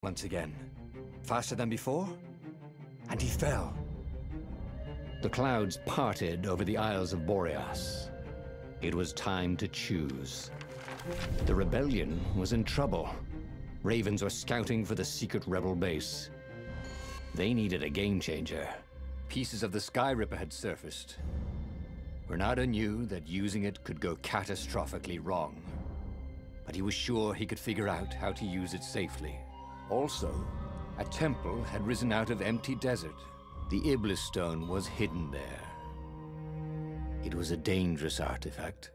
Once again, faster than before, and he fell. The clouds parted over the Isles of Boreas. It was time to choose. The rebellion was in trouble. Ravens were scouting for the secret rebel base. They needed a game changer. Pieces of the Sky Ripper had surfaced. Reynardo knew that using it could go catastrophically wrong, but he was sure he could figure out how to use it safely. Also, a temple had risen out of empty desert. The Iblis stone was hidden there. It was a dangerous artifact.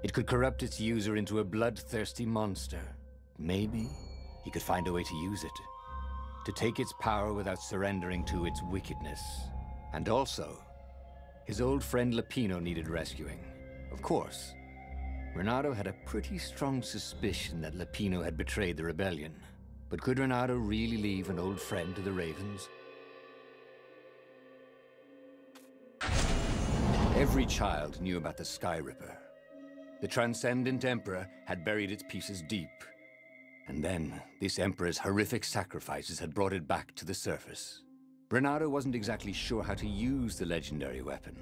It could corrupt its user into a bloodthirsty monster. Maybe he could find a way to use it, to take its power without surrendering to its wickedness. And also, his old friend Lapino needed rescuing. Of course, Reynardo had a pretty strong suspicion that Lapino had betrayed the rebellion. But could Reynardo really leave an old friend to the Ravens? Every child knew about the Sky Ripper. The Transcendent Emperor had buried its pieces deep. And then, this Emperor's horrific sacrifices had brought it back to the surface. Reynardo wasn't exactly sure how to use the legendary weapon.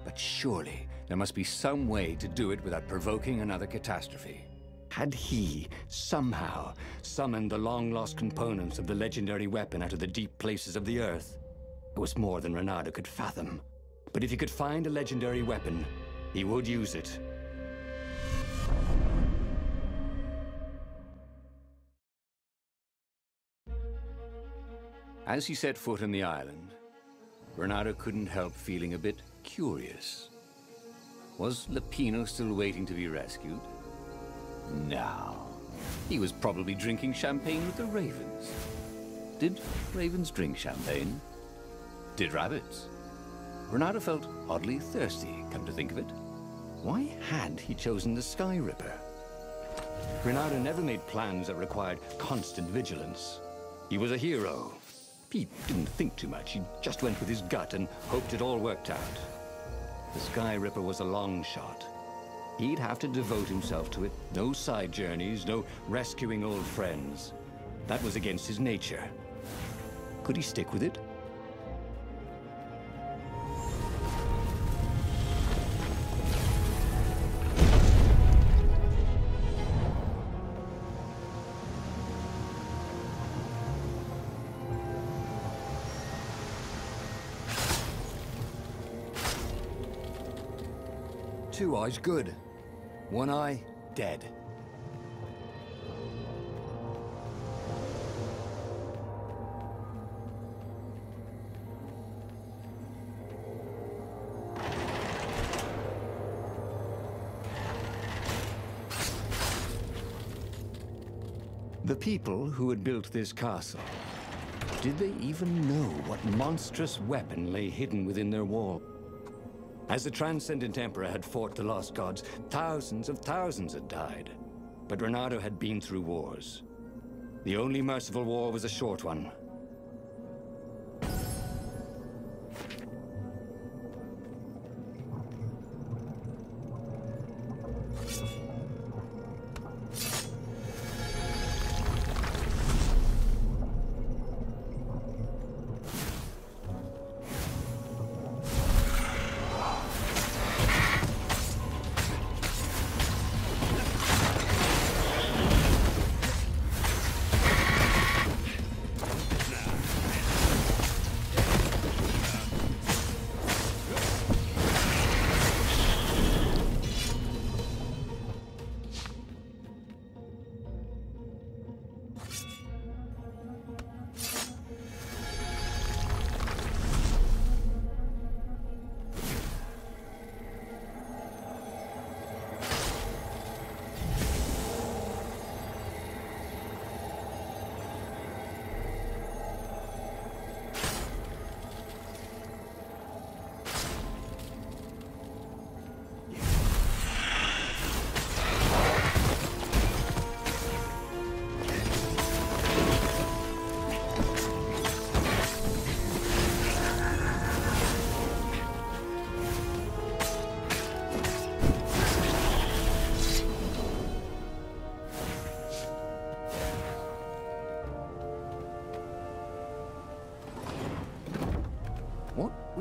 But surely, there must be some way to do it without provoking another catastrophe. Had he, somehow, summoned the long-lost components of the legendary weapon out of the deep places of the Earth? It was more than Reynardo could fathom. But if he could find a legendary weapon, he would use it. As he set foot on the island, Reynardo couldn't help feeling a bit curious. Was Lapino still waiting to be rescued? No. He was probably drinking champagne with the ravens. Did ravens drink champagne? Did rabbits? Reynardo felt oddly thirsty, come to think of it. Why had he chosen the Sky Ripper? Reynardo never made plans that required constant vigilance. He was a hero. He didn't think too much. He just went with his gut and hoped it all worked out. The Sky Ripper was a long shot. He'd have to devote himself to it. No side journeys, no rescuing old friends. That was against his nature. Could he stick with it? Two eyes good. One eye dead. The people who had built this castle, did they even know what monstrous weapon lay hidden within their wall? As the Transcendent Emperor had fought the lost gods, thousands of thousands had died. But Reynardo had been through wars. The only merciful war was a short one.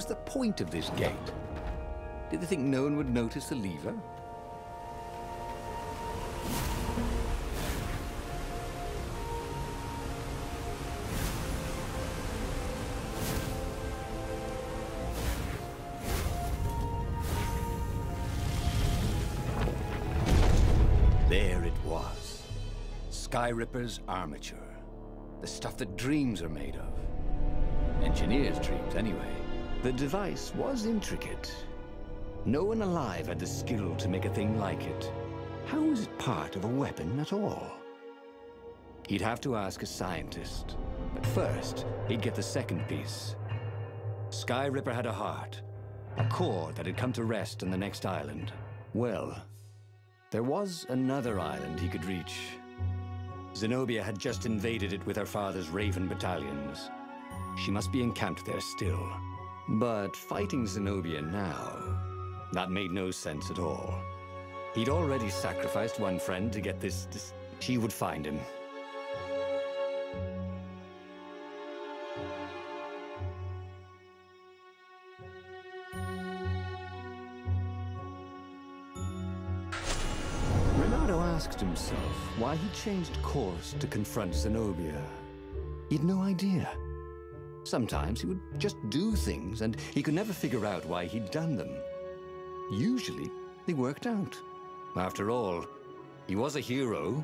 was the point of this gate? Did they think no one would notice the lever? There it was. Skyripper's armature. The stuff that dreams are made of. Engineers' dreams, anyway. The device was intricate. No one alive had the skill to make a thing like it. How was it part of a weapon at all? He'd have to ask a scientist. But first, he'd get the second piece. Skyripper had a heart. A core that had come to rest on the next island. Well, there was another island he could reach. Zenobia had just invaded it with her father's Raven battalions. She must be encamped there still. But fighting Zenobia now, that made no sense at all. He'd already sacrificed one friend to get this. She would find him. Reynardo asked himself why he changed course to confront Zenobia. He'd no idea. Sometimes he would just do things, and he could never figure out why he'd done them. Usually, they worked out. After all, he was a hero.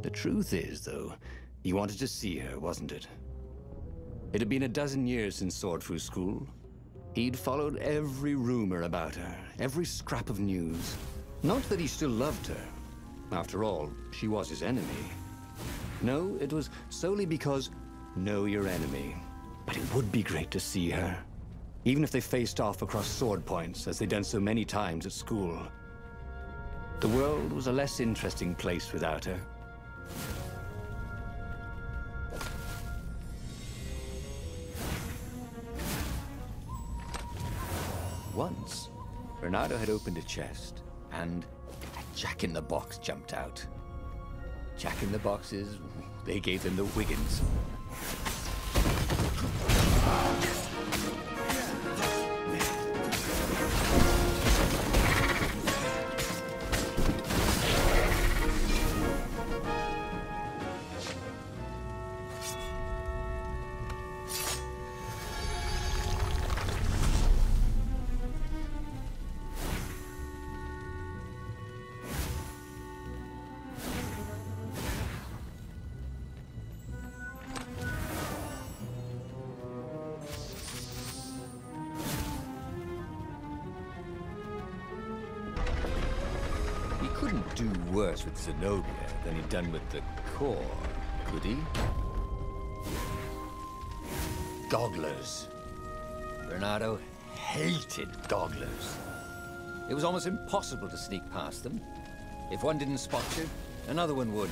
The truth is, though, he wanted to see her, wasn't it? It had been a dozen years since Swordfu School. He'd followed every rumor about her, every scrap of news. Not that he still loved her. After all, she was his enemy. No, it was solely because know your enemy. But it would be great to see her. Even if they faced off across sword points, as they'd done so many times at school. The world was a less interesting place without her. Once, Reynardo had opened a chest, and a jack-in-the-box jumped out. Jack-in-the-boxes, they gave them the Wiggins. Couldn't do worse with Zenobia than he'd done with the core, could he? Gogglers. Reynardo hated gogglers. It was almost impossible to sneak past them. If one didn't spot you, another one would.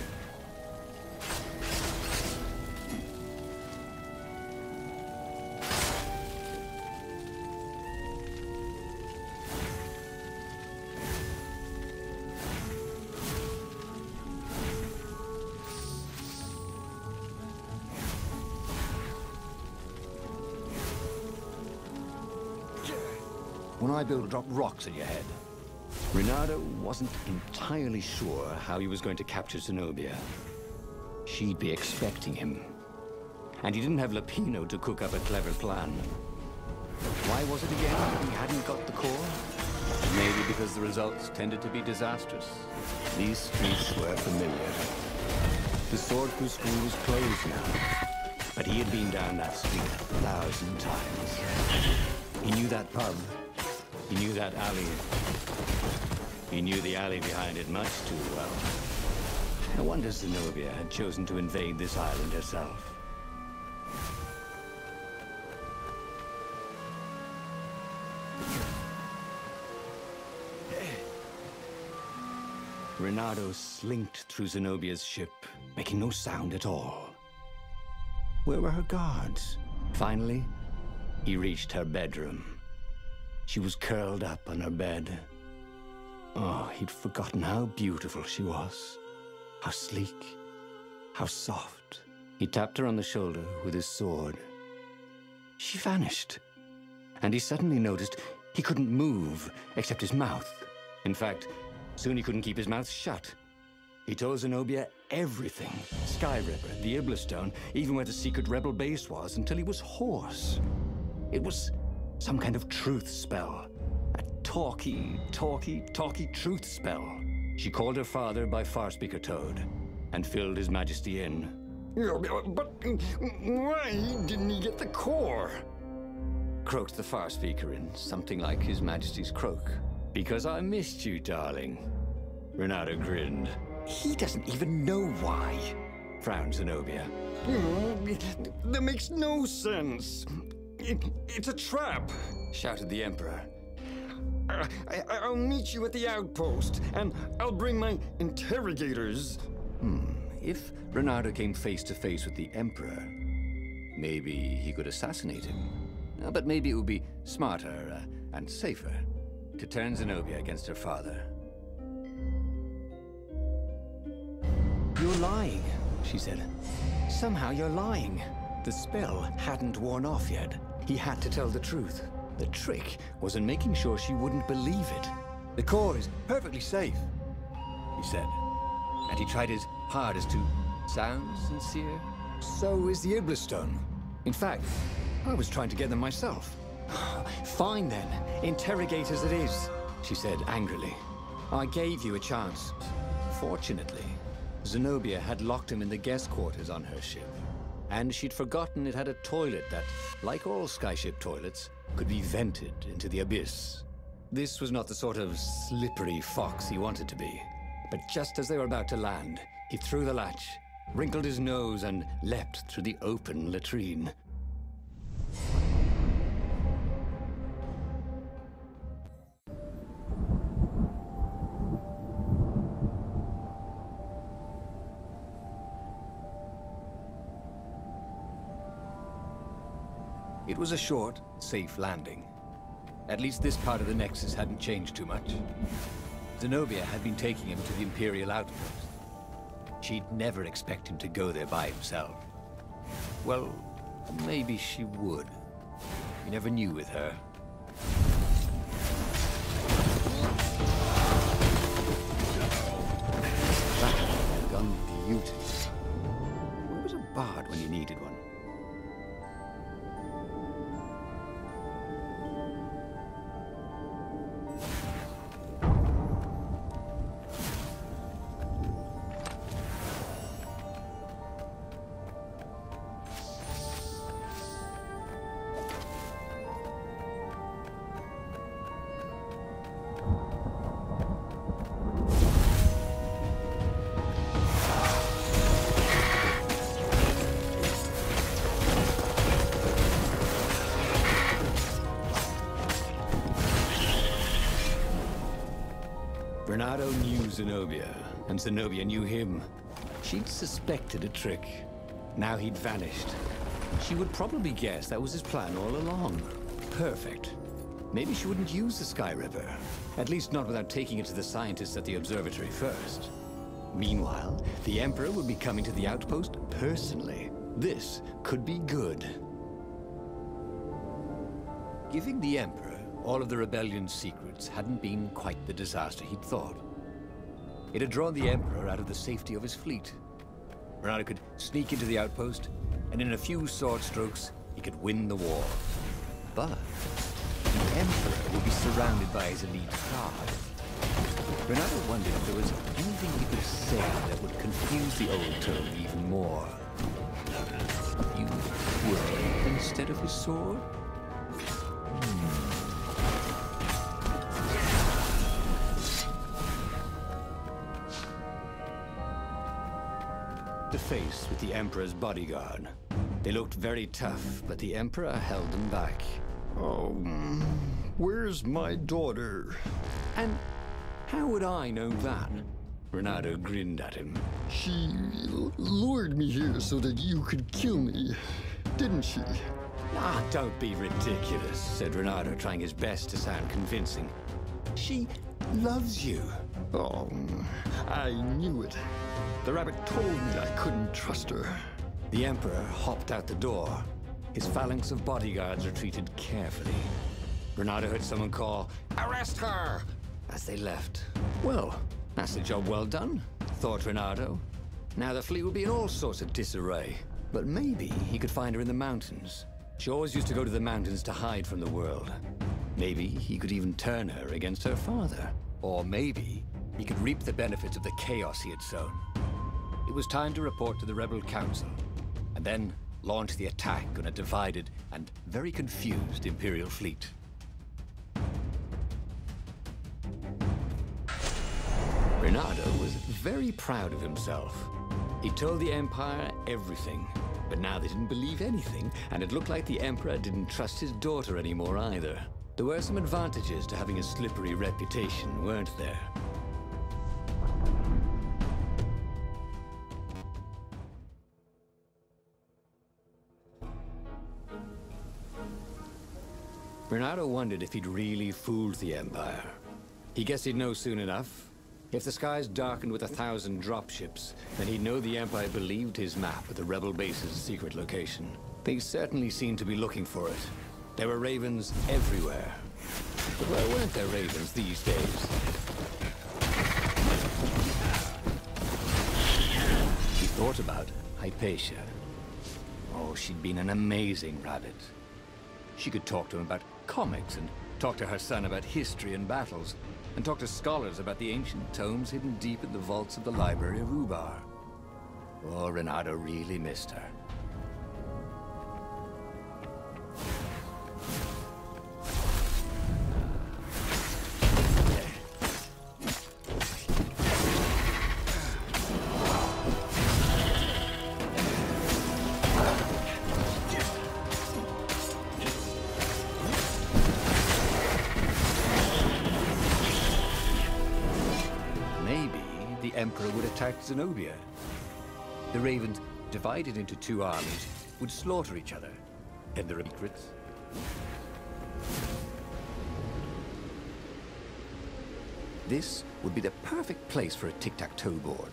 When I build, drop rocks at your head. Reynardo wasn't entirely sure how he was going to capture Zenobia. She'd be expecting him. And he didn't have Lapino to cook up a clever plan. Why was it again that he hadn't got the core? Maybe because the results tended to be disastrous. These streets were familiar. The Swordfu School was closed now. But he had been down that street 1,000 times. He knew that pub. He knew that alley. He knew the alley behind it much too well. No wonder Zenobia had chosen to invade this island herself. Reynardo slinked through Zenobia's ship, making no sound at all. Where were her guards? Finally, he reached her bedroom. She was curled up on her bed. Oh, he'd forgotten how beautiful she was. How sleek, how soft. He tapped her on the shoulder with his sword. She vanished, and he suddenly noticed he couldn't move except his mouth. In fact, soon he couldn't keep his mouth shut. He told Zenobia everything. Sky River, the Iblistone, even where the secret rebel base was, until he was hoarse. It was some kind of truth spell. A talky truth spell. She called her father by Farspeaker Toad and filled His Majesty in. But why didn't he get the core? Croaked the Farspeaker in something like His Majesty's croak. Because I missed you, darling. Reynardo grinned. He doesn't even know why, frowned Zenobia. That makes no sense. It's a trap, shouted the Emperor. I'll meet you at the outpost, and I'll bring my interrogators. If Reynardo came face to face with the Emperor, maybe he could assassinate him. But maybe it would be smarter and safer to turn Zenobia against her father. You're lying, she said. Somehow you're lying. The spell hadn't worn off yet. He had to tell the truth. The trick was in making sure she wouldn't believe it. The core is perfectly safe, he said. And he tried his hardest to sound sincere. So is the Iblistone. In fact, I was trying to get them myself. Fine then, interrogators it is, she said angrily. I gave you a chance. Fortunately, Zenobia had locked him in the guest quarters on her ship. And she'd forgotten it had a toilet that, like all skyship toilets, could be vented into the abyss. This was not the sort of slippery fox he wanted to be. But just as they were about to land, he threw the latch, wrinkled his nose, and leapt through the open latrine. It was a short, safe landing. At least this part of the Nexus hadn't changed too much. Zenobia had been taking him to the Imperial outpost. She'd never expect him to go there by himself. Well, maybe she would. You never knew with her. That had gone beautifully. Where was a bard when you needed one? Reynardo knew Zenobia, and Zenobia knew him. She'd suspected a trick. Now he'd vanished. She would probably guess that was his plan all along. Perfect. Maybe she wouldn't use the Sky River. At least not without taking it to the scientists at the observatory first. Meanwhile, the Emperor would be coming to the outpost personally. This could be good. Giving the Emperor all of the rebellion's secrets hadn't been quite the disaster he'd thought. It had drawn the Emperor out of the safety of his fleet. Reynardo could sneak into the outpost, and in a few sword strokes, he could win the war. But the Emperor would be surrounded by his elite guard. Reynardo wondered if there was anything he could say that would confuse the old toad even more. Use word instead of his sword? Face with the Emperor's bodyguard. They looked very tough, but the Emperor held them back. Oh, where's my daughter? And how would I know that? Reynardo grinned at him. She lured me here so that you could kill me, didn't she? Ah, don't be ridiculous, said Reynardo, trying his best to sound convincing. She loves you. Oh, I knew it. The rabbit told me I couldn't trust her. The Emperor hopped out the door. His phalanx of bodyguards retreated carefully. Reynardo heard someone call, "Arrest her!" as they left. Well, that's a job well done, thought Reynardo. Now the fleet will be in all sorts of disarray. But maybe he could find her in the mountains. She always used to go to the mountains to hide from the world. Maybe he could even turn her against her father. Or maybe he could reap the benefits of the chaos he had sown. It was time to report to the Rebel Council, and then launch the attack on a divided and very confused Imperial fleet. Reynardo was very proud of himself. He told the Empire everything, but now they didn't believe anything, and it looked like the Emperor didn't trust his daughter anymore either. There were some advantages to having a slippery reputation, weren't there? Reynardo wondered if he'd really fooled the Empire. He guessed he'd know soon enough. If the skies darkened with 1,000 dropships, then he'd know the Empire believed his map of the rebel base's secret location. They certainly seemed to be looking for it. There were ravens everywhere. But where weren't there ravens these days? He thought about Hypatia. Oh, she'd been an amazing rabbit. She could talk to him about comics, and talk to her son about history and battles, and talk to scholars about the ancient tomes hidden deep in the vaults of the Library of Ubar. Oh, Reynardo really missed her. Emperor would attack Zenobia. The ravens, divided into two armies, would slaughter each other, and their secrets. This would be the perfect place for a tic-tac-toe board.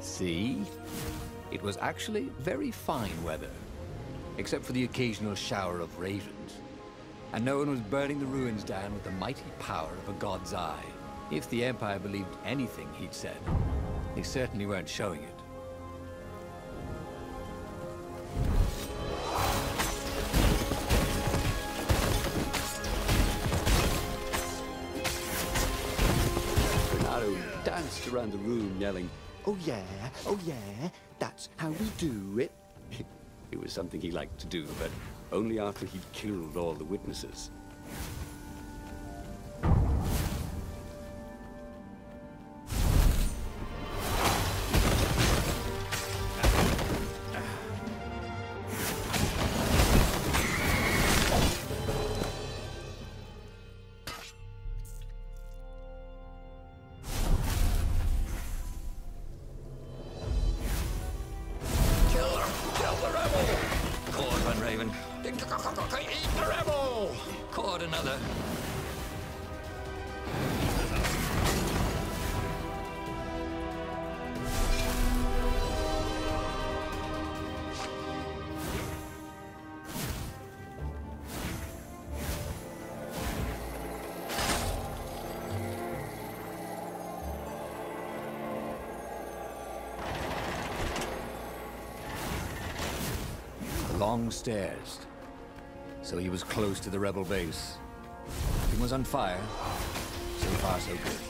See? It was actually very fine weather, except for the occasional shower of ravens. And no one was burning the ruins down with the mighty power of a god's eye. If the Empire believed anything he'd said, they certainly weren't showing it. Reynardo danced around the room yelling, "Oh yeah, that's how we do it." It was something he liked to do, but only after he'd killed all the witnesses. Eat the rebel! Caught another. Long stairs. So he was close to the rebel base. He was on fire. So far, so good.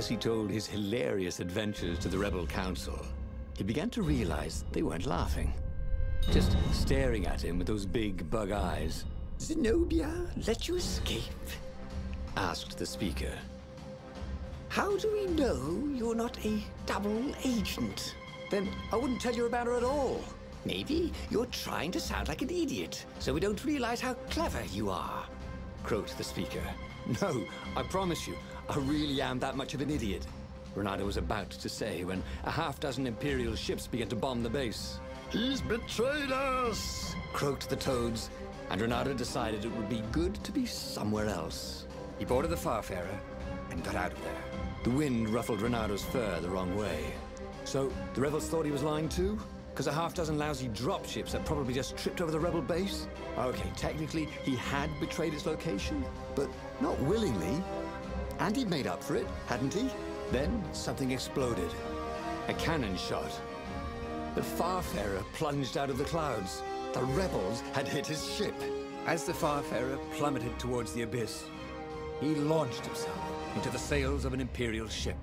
As he told his hilarious adventures to the rebel council, he began to realize they weren't laughing. Just staring at him with those big bug eyes. Zenobia let you escape? Asked the speaker. How do we know you're not a double agent? Then I wouldn't tell you about her at all. Maybe you're trying to sound like an idiot, so we don't realize how clever you are, croaked the speaker. No, I promise you, I really am that much of an idiot, Reynardo was about to say when a half-dozen Imperial ships began to bomb the base. He's betrayed us, croaked the toads, and Reynardo decided it would be good to be somewhere else. He boarded the Farfarer and got out of there. The wind ruffled Reynardo's fur the wrong way. So, the rebels thought he was lying too? Because a half-dozen lousy dropships had probably just tripped over the rebel base? Okay, technically, he had betrayed its location, but not willingly. And he'd made up for it, hadn't he? Then, something exploded. A cannon shot. The Farfarer plunged out of the clouds. The rebels had hit his ship. As the Farfarer plummeted towards the abyss, he launched himself into the sails of an Imperial ship.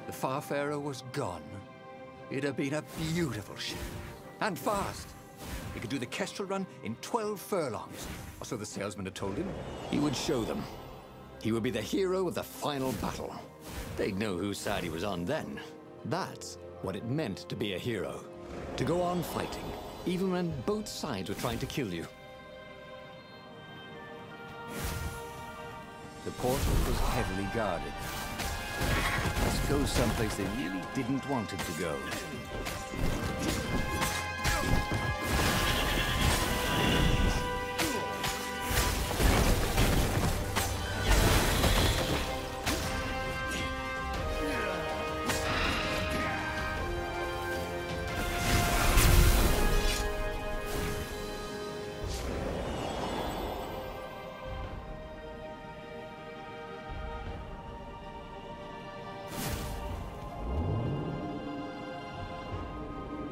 The Farfarer was gone. It had been a beautiful ship, and fast. He could do the Kestrel run in 12 furlongs, or so the salesman had told him. He would show them. He would be the hero of the final battle. They'd know whose side he was on then. That's what it meant to be a hero. To go on fighting, even when both sides were trying to kill you. The portal was heavily guarded. Let's go someplace they really didn't want it to go.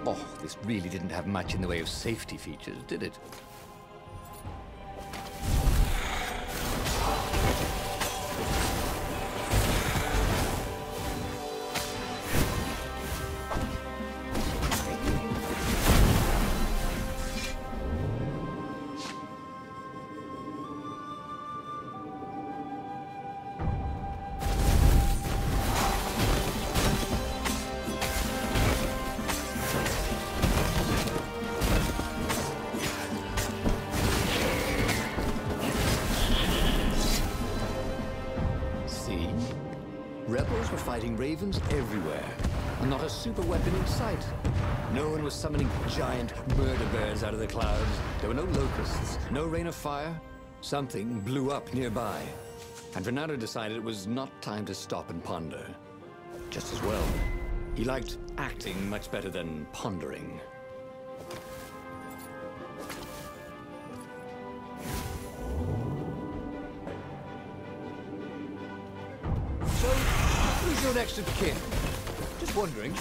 Oh, this really didn't have much in the way of safety features, did it? Rebels were fighting ravens everywhere, and not a super weapon in sight. No one was summoning giant murder birds out of the clouds. There were no locusts, no rain of fire. Something blew up nearby, and Reynardo decided it was not time to stop and ponder. Just as well. He liked acting much better than pondering. So, who's your next of kin? Just wondering.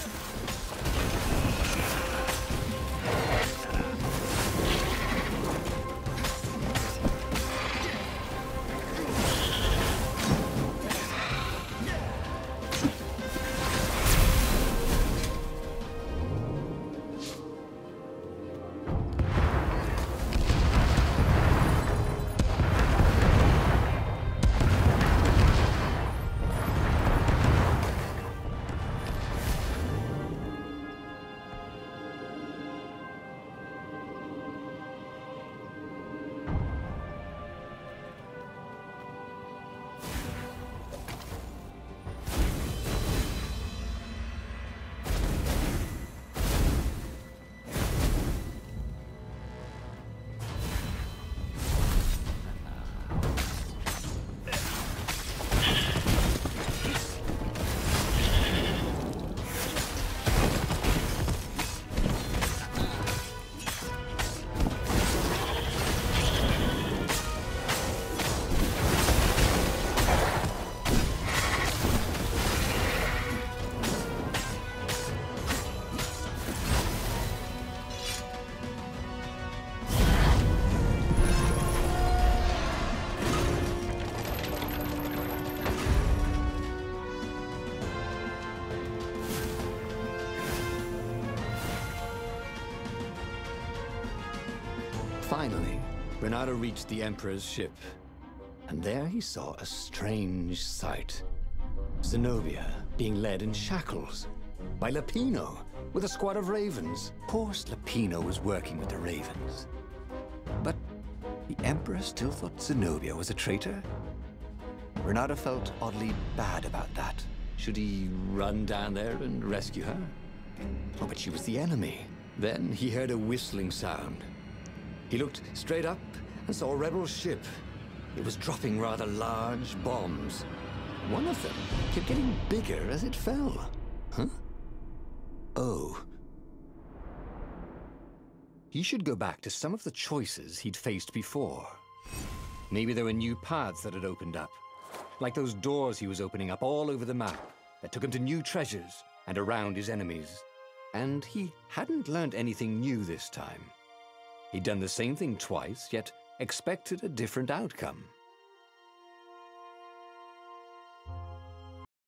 Finally, Reynardo reached the Emperor's ship, and there he saw a strange sight. Zenobia being led in shackles by Lapino with a squad of ravens. Of course, Lapino was working with the ravens. But the Emperor still thought Zenobia was a traitor? Reynardo felt oddly bad about that. Should he run down there and rescue her? Oh, but she was the enemy. Then he heard a whistling sound. He looked straight up and saw a rebel ship. It was dropping rather large bombs. One of them kept getting bigger as it fell. Huh? Oh. He should go back to some of the choices he'd faced before. Maybe there were new paths that had opened up, like those doors he was opening up all over the map that took him to new treasures and around his enemies. And he hadn't learned anything new this time. He'd done the same thing twice, yet expected a different outcome.